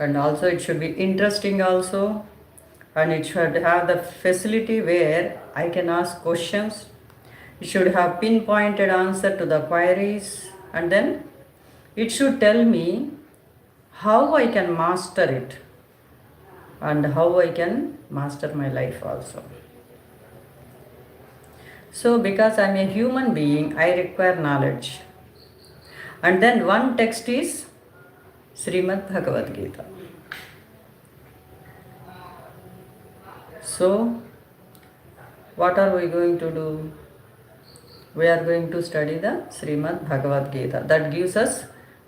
and also it should be interesting also, and it should have the facility where I can ask questions. It should have pinpointed answer to the queries, and then it should tell me how I can master it and how I can master my life also. So, because I'm a human being, I require knowledge. And then one text is Srimad Bhagavad Gita. So, what are we going to do? We are going to study the Srimad Bhagavad Gita. That gives us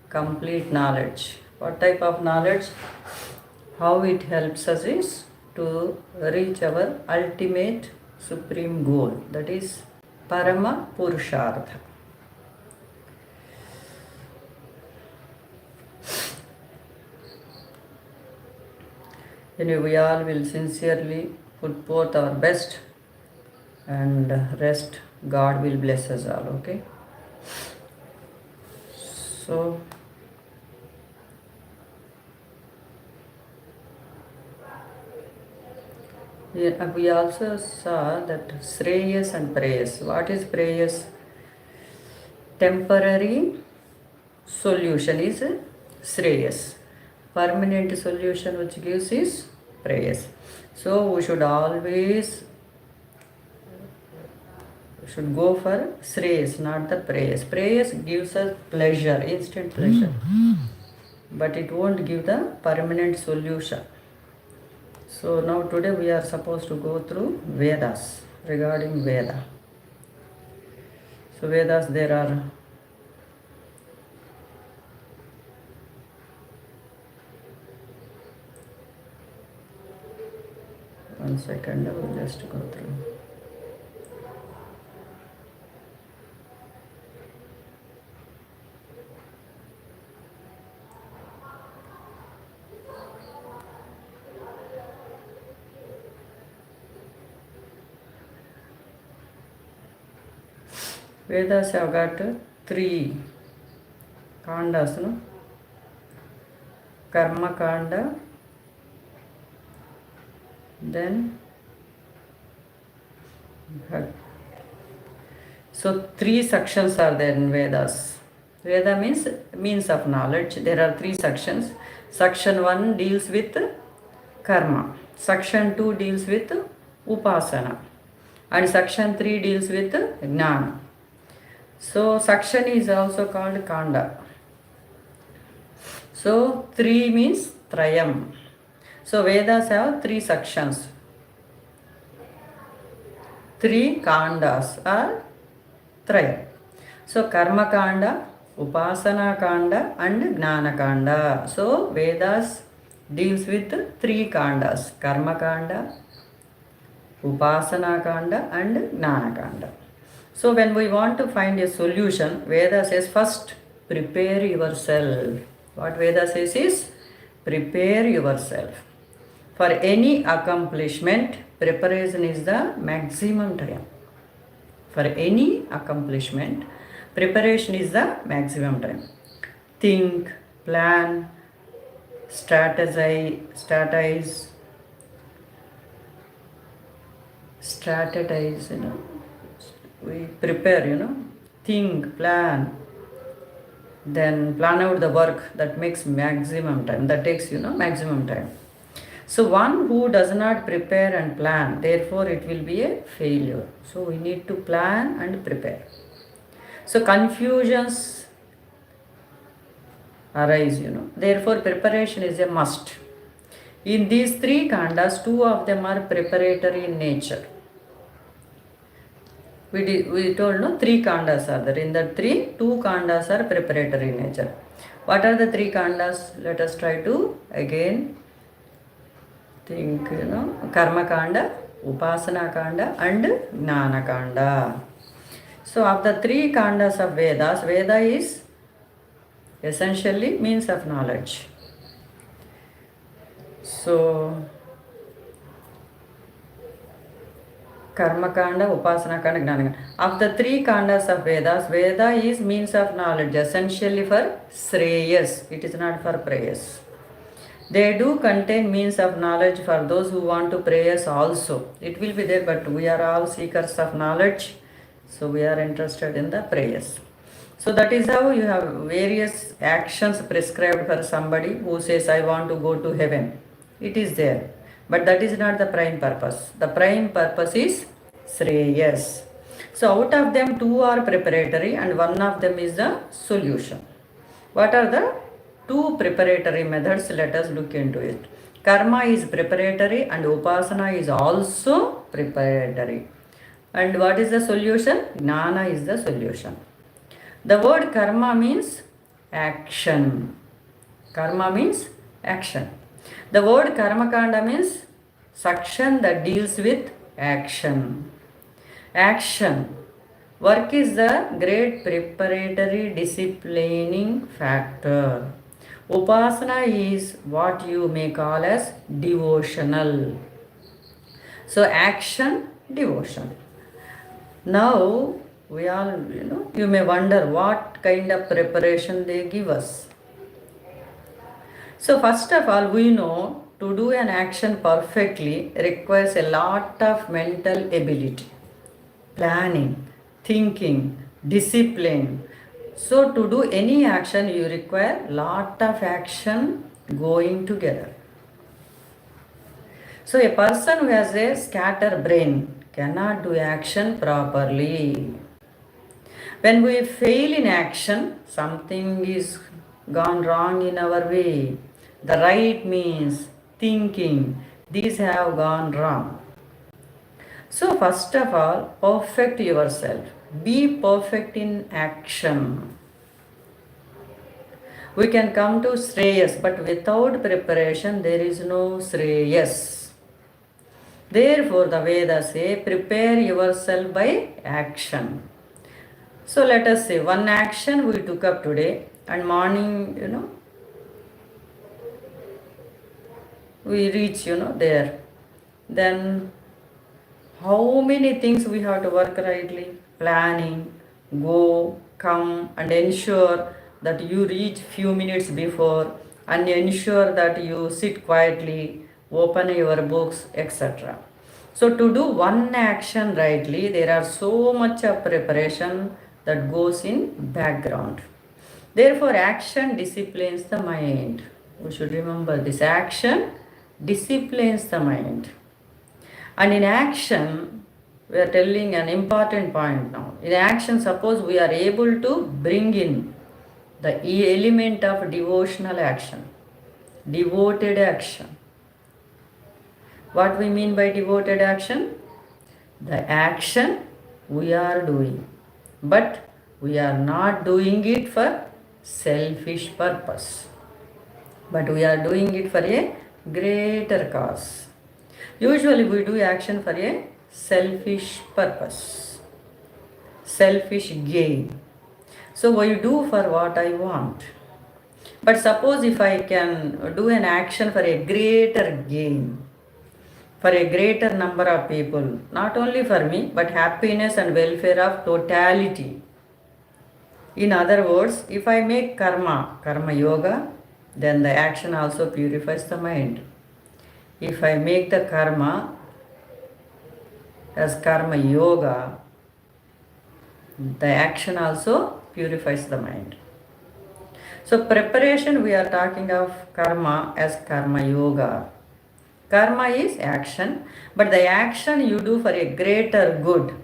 complete knowledge. What type of knowledge? How it helps us is to reach our ultimate supreme goal, that is Parama Purushartha. Anyway, we all will sincerely put forth our best, and rest God will bless us all, okay? So, yeah, we also saw that Shreyas and Preyas. What is Preyas? Temporary solution is Shreyas. Permanent solution which gives is Preyas. So we should always go for Shreyas, not the Preyas. Preyas gives us pleasure, instant pleasure, but it won't give the permanent solution. So now today we are supposed to go through Vedas, regarding Veda. So Vedas, there are one second, I will just go through. Vedas have got 3 kandas, no? Karma kanda, then so 3 sections are there in Vedas. Veda means means of knowledge. There are 3 sections. Section 1 deals with karma. Section 2 deals with upasana. And section 3 deals with jnana. So section is also called kanda. So 3 means trayam. So Vedas have 3 sections. 3 kandas are trayam. So karma kanda, upasana kanda and jnana kanda. So Vedas deals with 3 kandas: karma kanda, upasana kanda and jnana kanda. So when we want to find a solution, Veda says first prepare yourself. What Veda says is prepare yourself. For any accomplishment, preparation is the maximum time. For any accomplishment, preparation is the maximum time. Think, plan, strategize, we prepare, think, plan, then plan out the work. That makes maximum time. That takes, maximum time. So one who does not prepare and plan, therefore it will be a failure. So we need to plan and prepare. So confusions arise, Therefore preparation is a must. In these 3 kandas, 2 of them are preparatory in nature. We told 3 kandas are there. In the 2 kandas are preparatory in nature. What are the 3 kandas? Let us try to again think, karma kanda, upasana kanda and jnana kanda. So of the 3 kandas of Vedas, Veda is essentially means of knowledge. So karma kanda, upasana kanda, jnana kanda. Of the 3 kandas of Vedas, Veda is means of knowledge, essentially for Shreyas. It is not for Preyas. They do contain means of knowledge for those who want to prayers also. It will be there, but we are all seekers of knowledge, so we are interested in the prayers. So that is how you have various actions prescribed for somebody who says, I want to go to heaven. It is there. But that is not the prime purpose. The prime purpose is Shreyas. So out of them, two are preparatory and one of them is the solution. What are the two preparatory methods? Let us look into it. Karma is preparatory and Upasana is also preparatory. And what is the solution? Jnana is the solution. The word karma means action. Karma means action. The word karmakanda means section that deals with action. Action. Work is the great preparatory disciplining factor. Upasana is what you may call as devotional. So action, devotion. Now we all, you may wonder what kind of preparation they give us. So first of all, we know to do an action perfectly requires a lot of mental ability, planning, thinking, discipline. So to do any action, you require lot of action going together. So a person who has a scattered brain cannot do action properly. When we fail in action, something is gone wrong in our way. The right means, thinking, these have gone wrong. So first of all, perfect yourself. Be perfect in action. We can come to Shreyas, but without preparation there is no Shreyas. Therefore the Vedas say, prepare yourself by action. So let us say one action we took up today, and morning, we reach, there. Then how many things we have to work rightly? Planning, go, come, and ensure that you reach few minutes before, and ensure that you sit quietly, open your books, etc. So to do one action rightly, there are so much of preparation that goes in background. Therefore, action disciplines the mind. We should remember this. Action disciplines the mind. And in action, we are telling an important point now. In action, suppose we are able to bring in the element of devotional action, devoted action. What we mean by devoted action? The action we are doing, but we are not doing it for selfish purpose, but we are doing it for a greater cause. Usually we do action for a selfish purpose, selfish gain. So I do for what I want. But suppose if I can do an action for a greater gain, for a greater number of people, not only for me, but happiness and welfare of totality. In other words, if I make karma yoga, then the action also purifies the mind. If I make the karma as karma yoga, the action also purifies the mind. So preparation, we are talking of karma as karma yoga. Karma is action, but the action you do for a greater good,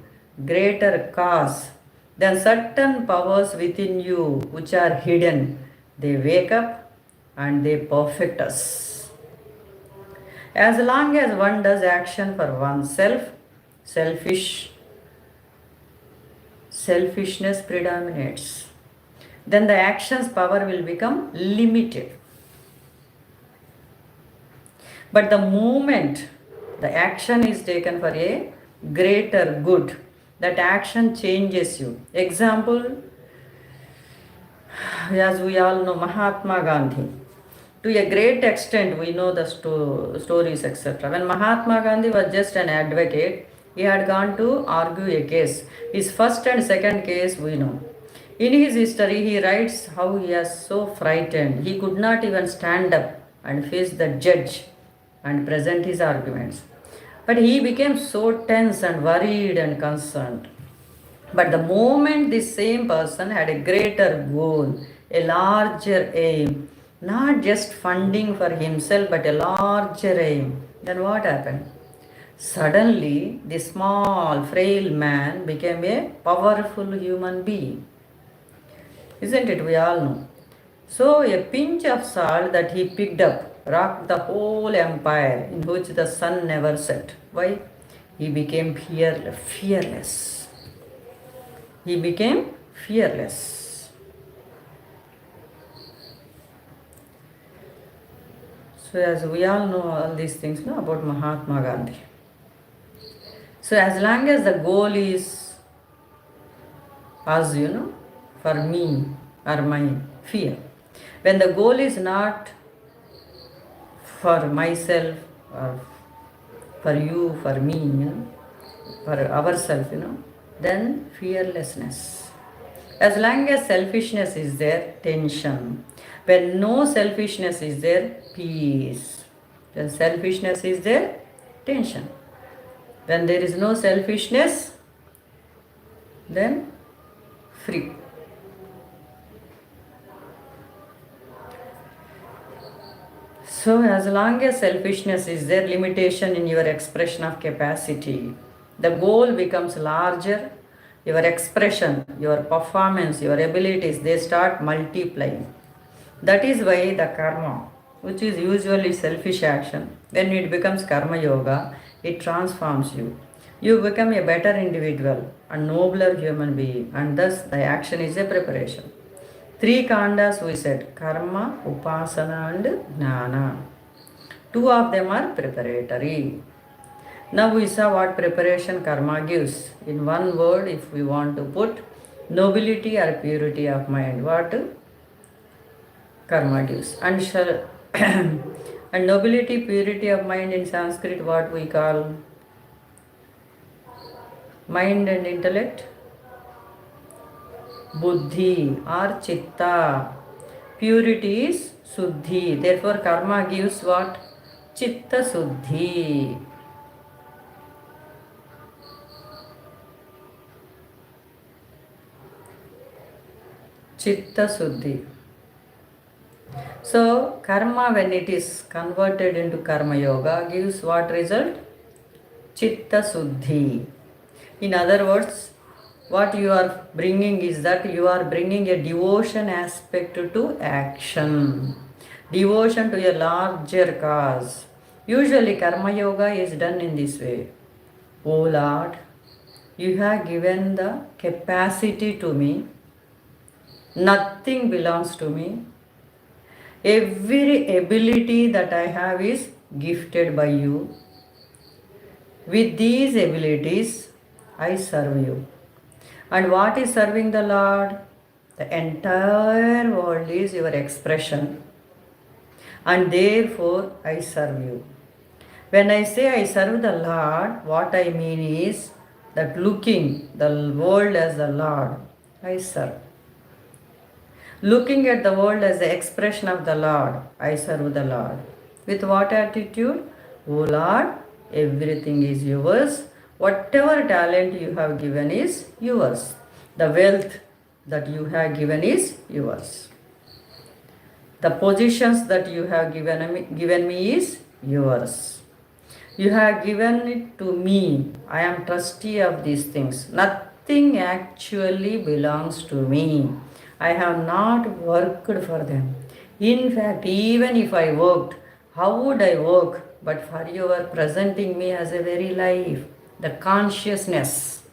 greater cause. Then certain powers within you which are hidden, they wake up and they perfect us. As long as one does action for oneself, selfishness predominates. Then the action's power will become limited. But the moment the action is taken for a greater good, that action changes you. Example, as we all know, Mahatma Gandhi. To a great extent, we know the stories, etc. When Mahatma Gandhi was just an advocate, he had gone to argue a case. His first and second case, we know. In his history, he writes how he was so frightened. He could not even stand up and face the judge and present his arguments. But he became so tense and worried and concerned. But the moment this same person had a greater goal, a larger aim, not just funding for himself but a larger aim, then what happened? Suddenly, the small, frail man became a powerful human being. Isn't it? We all know. So, a pinch of salt that he picked up rocked the whole empire in which the sun never set. Why? He became fearless. He became fearless. So, as we all know all these things about Mahatma Gandhi. So, as long as the goal is us, for me or my fear, when the goal is not for myself or for you, for me, for ourselves, then fearlessness. As long as selfishness is there, tension. When no selfishness is there, peace. When selfishness is there, tension. When there is no selfishness, then free. So, as long as selfishness is there, limitation in your expression of capacity, the goal becomes larger, your expression, your performance, your abilities, they start multiplying. That is why the karma, which is usually selfish action, when it becomes karma yoga, it transforms you. You become a better individual, a nobler human being, and thus the action is a preparation. Three khandas we said, karma, upasana and jnana. Two of them are preparatory. Now we saw what preparation karma gives. In one word, if we want to put nobility or purity of mind, what karma gives. And and nobility, purity of mind in Sanskrit, what we call mind and intellect, buddhi or chitta. Purity is suddhi. Therefore, karma gives what? Chitta suddhi. Chitta suddhi. So, karma, when it is converted into karma yoga, gives what result? Chitta suddhi. In other words, what you are bringing is that you are bringing a devotion aspect to action. Devotion to a larger cause. Usually, karma yoga is done in this way. O Lord, you have given the capacity to me. Nothing belongs to me. Every ability that I have is gifted by you. With these abilities, I serve you. And what is serving the Lord? The entire world is your expression. And therefore, I serve you. When I say I serve the Lord, what I mean is that looking the world as the Lord, I serve. Looking at the world as the expression of the Lord, I serve the Lord. With what attitude? O Lord, everything is yours. Whatever talent you have given is yours. The wealth that you have given is yours. The positions that you have given me is yours. You have given it to me. I am trustee of these things. Nothing actually belongs to me. I have not worked for them. In fact, even if I worked, how would I work? But for you are presenting me as a very life, the consciousness.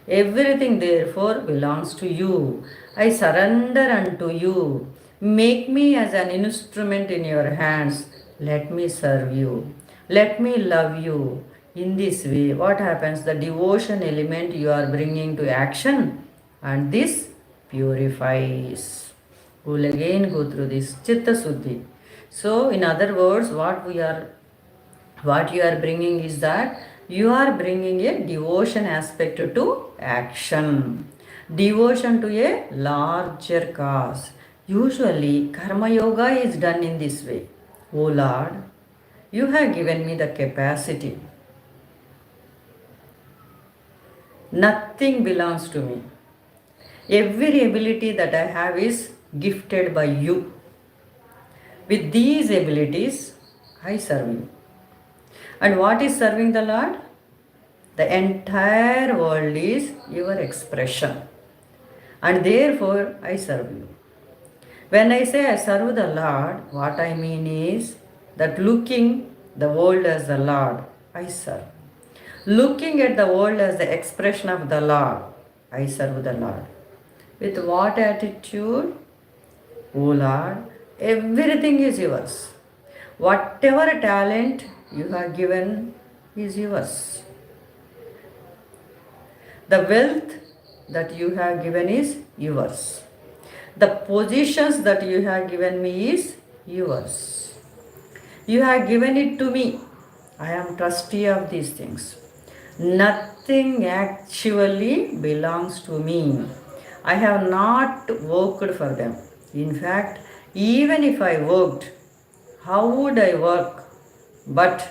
Everything therefore belongs to you. I surrender unto you. Make me as an instrument in your hands. Let me serve you. Let me love you. In this way, what happens? The devotion element you are bringing to action, and this purifies. We will again go through this chitta suddhi. So, in other words, what you are bringing is that you are bringing a devotion aspect to action. Devotion to a larger cause. Usually, karma yoga is done in this way. O Lord, you have given me the capacity. Nothing belongs to me. Every ability that I have is gifted by you. With these abilities, I serve you. And what is serving the Lord? The entire world is your expression. And therefore, I serve you. When I say I serve the Lord, what I mean is that looking the world as the Lord, I serve. Looking at the world as the expression of the Lord, I serve the Lord. With what attitude? O Lord, everything is yours. Whatever talent you have given is yours. The wealth that you have given is yours. The positions that you have given me is yours. You have given it to me. I am trustee of these things. Nothing actually belongs to me. I have not worked for them. In fact, even if I worked, how would I work? But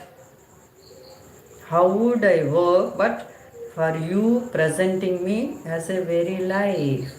how would I work but for you presenting me as a very life,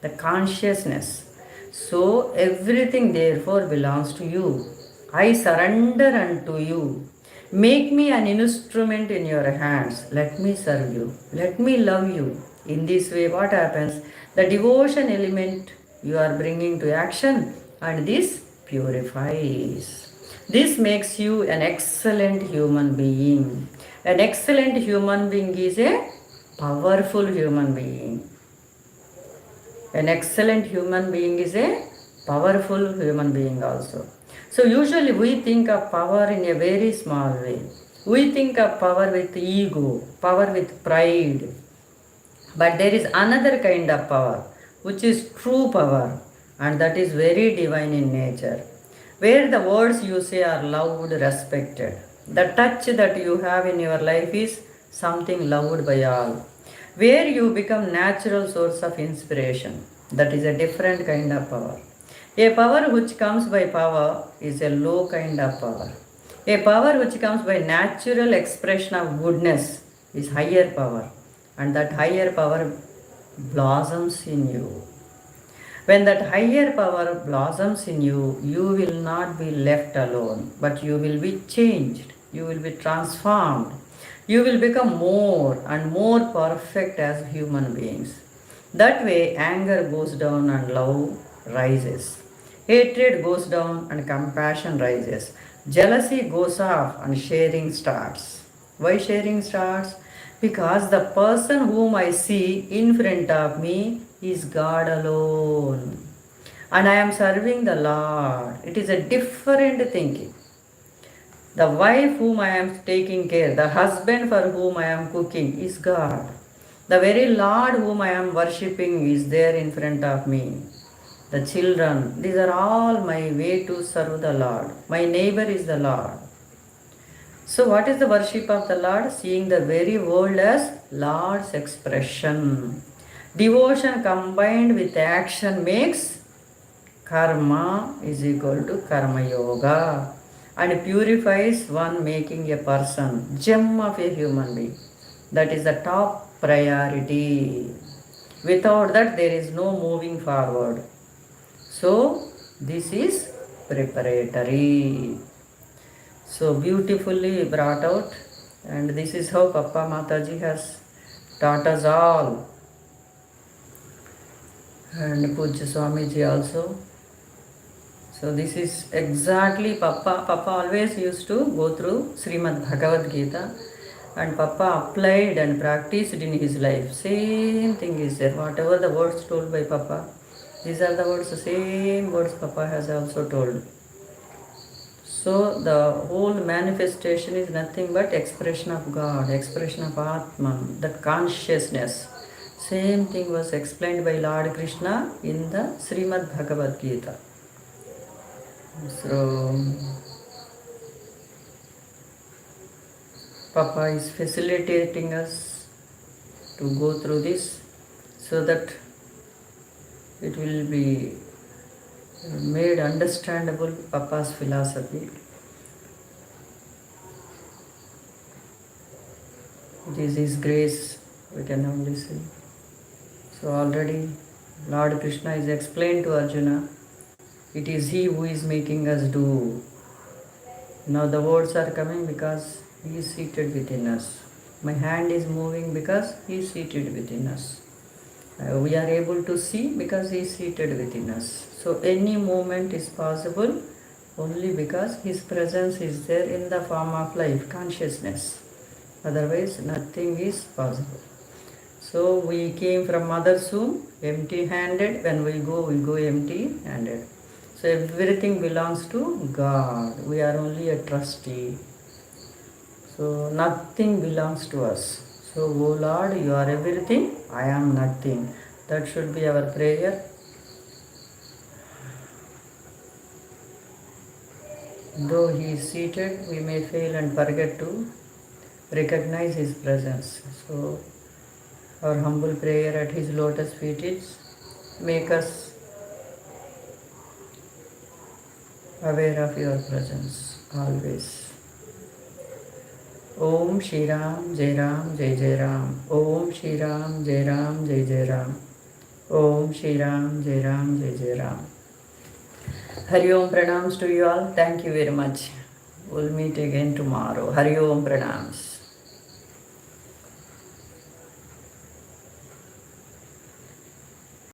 the consciousness. So everything therefore belongs to you. I surrender unto you. Make me an instrument in your hands. Let me serve you. Let me love you. In this way, what happens? The devotion element you are bringing to action, and this purifies. This makes you an excellent human being. An excellent human being is a powerful human being. An excellent human being is a powerful human being also. So usually we think of power in a very small way. We think of power with ego, power with pride. But there is another kind of power, which is true power, and that is very divine in nature, where the words you say are loved, respected. The touch that you have in your life is something loved by all, where you become natural source of inspiration. That is a different kind of power. A power which comes by power is a low kind of power. A power which comes by natural expression of goodness is higher power, and that higher power blossoms in you. When that higher power blossoms in you, you will not be left alone, but you will be changed. You will be transformed. You will become more and more perfect as human beings. That way, anger goes down and love rises. Hatred goes down and compassion rises. Jealousy goes off and sharing starts. Why sharing starts? Because the person whom I see in front of me is God alone. And I am serving the Lord. It is a different thinking. The wife whom I am taking care, the husband for whom I am cooking is God. The very Lord whom I am worshipping is there in front of me. The children, these are all my way to serve the Lord. My neighbor is the Lord. So what is the worship of the Lord? Seeing the very world as Lord's expression. Devotion combined with action makes karma is equal to karma yoga, and purifies one, making a person gem of a human being. That is the top priority. Without that, there is no moving forward. So this is preparatory. So beautifully brought out, and this is how Papa Mataji has taught us all, and Pujya Swamiji also. So this is exactly Papa always used to go through Srimad Bhagavad Gita, and Papa applied and practiced in his life. Same thing is there. Whatever the words told by Papa, these are the words, the same words Papa has also told. So the whole manifestation is nothing but expression of God, expression of Atman, that consciousness. Same thing was explained by Lord Krishna in the Srimad Bhagavad Gita. So Papa is facilitating us to go through this so that it will be made understandable Papa's philosophy. It is His grace, we can only say. So already Lord Krishna is explained to Arjuna, it is He who is making us do. Now the words are coming because He is seated within us. My hand is moving because He is seated within us. We are able to see because He is seated within us. So any movement is possible only because His presence is there in the form of life, consciousness. Otherwise nothing is possible. So we came from mother's womb empty-handed. When we go empty-handed. So everything belongs to God. We are only a trustee. So nothing belongs to us. So, O Lord, you are everything, I am nothing. That should be our prayer. Though He is seated, we may fail and forget to recognize His presence. So our humble prayer at His lotus feet is, make us aware of your presence always. Om Shri Ram Jai Ram Jai Jai Ram. Om Shri Ram Jai Ram Jai Jai Ram. Om Shri Ram Jai Ram Jai Jai Ram. Hari Om Pranams to you all. Thank you very much. We'll meet again tomorrow. Hari Om Pranams.